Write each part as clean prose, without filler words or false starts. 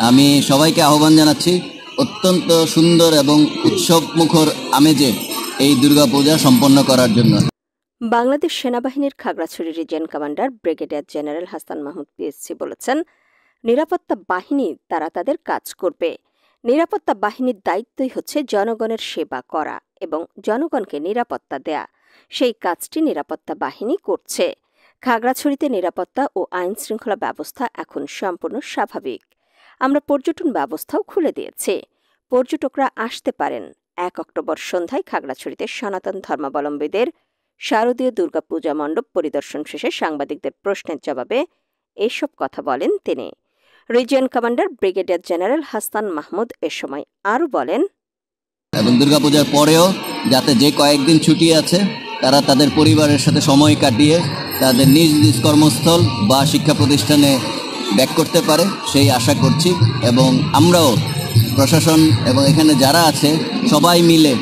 আমি সবাইকে আহ্বান জানাচ্ছি অত্যন্ত সুন্দর এবং উৎসবমুখর আমেজে এই দুর্গাপূজা সম্পন্ন করার জন্য। বাংলাদেশ সেনাবাহিনীর Khagrachari region commander brigadier general Hasan Mahmud PSC বলেছেন, নিরাপত্তা বাহিনী তারা তাদের কাজ করবে। নিরাপত্তা বাহিনীর দায়িত্বই হচ্ছে জনগণের সেবা করা এবং জনগণকে নিরাপত্তা দেয়া। সেই কাজটি নিরাপত্তা বাহিনী করছে। খাগড়াছড়িতে নিরাপত্তা ও আইন শৃঙ্খলা ব্যবস্থা এখন সম্পূর্ণ স্বাভাবিক। আমরা পর্যটন ব্যবস্থাও খুলে দিয়েছি। পর্যটকরা আসতে পারেন। 1 অক্টোবর সন্ধ্যায় খাগড়াছড়িতে সনাতন ধর্মাবলম্বীদের শারদীয় দুর্গাপূজা মণ্ডপ পরিদর্শন শেষে সাংবাদিকদের প্রশ্নের জবাবে এসব কথা বলেন তিনি। Region commander brigadier general Hasan Mahmud এ সময় আরও বলেন, এবং দুর্গাপূজার পরেও যাতে যে কয়েকদিন ছুটি আছে তারা তাদের পরিবারের সাথে সময় কাটিয়ে তাদের নিজ নিজ কর্মস্থল বা শিক্ষা প্রতিষ্ঠানে ব্যাক করতে পারে সেই আশা করছি। এবং আমরাও প্রশাসন এবং এখানে যারা আছে সবাই মিলে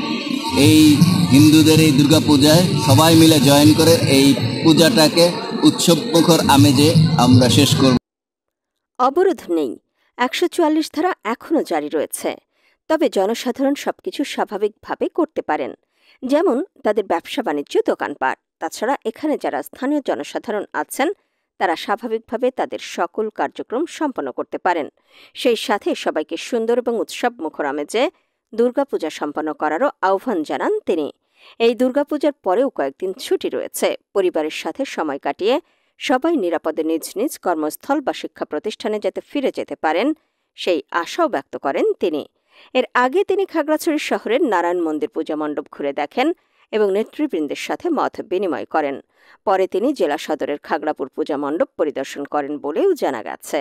এই হিন্দুদের এই দুর্গাপূজায় সবাই মিলে জয়েন করে এই পূজাটাকে উৎসবমুখর আমেজে আমরা শেষ করব। অবরোধ নেই, 144 ধারা এখনও জারি রয়েছে। তবে জনসাধারণ সবকিছু স্বাভাবিকভাবে করতে পারেন, যেমন তাদের ব্যবসা বাণিজ্য, দোকানপাট। তাছাড়া এখানে যারা স্থানীয় জনসাধারণ আছেন তারা স্বাভাবিকভাবে তাদের সকল কার্যক্রম সম্পন্ন করতে পারেন। সেই সাথে সবাইকে সুন্দর এবং উৎসবমুখর আমেজে দুর্গাপূজা সম্পন্ন করারও আহ্বান জানান তিনি। এই দুর্গাপূজার পরেও কয়েকদিন ছুটি রয়েছে। পরিবারের সাথে সময় কাটিয়ে সবাই নিরাপদে নিজ নিজ কর্মস্থল বা শিক্ষা প্রতিষ্ঠানে যাতে ফিরে যেতে পারেন সেই আশাও ব্যক্ত করেন তিনি। এর আগে তিনি খাগড়াছড়ি শহরের নারায়ণ মন্দির পূজা মণ্ডপ ঘুরে দেখেন এবং নেতৃবৃন্দের সাথে মত বিনিময় করেন। পরে তিনি জেলা সদরের খাগড়াপুর পূজা মণ্ডপ পরিদর্শন করেন বলেও জানা গেছে।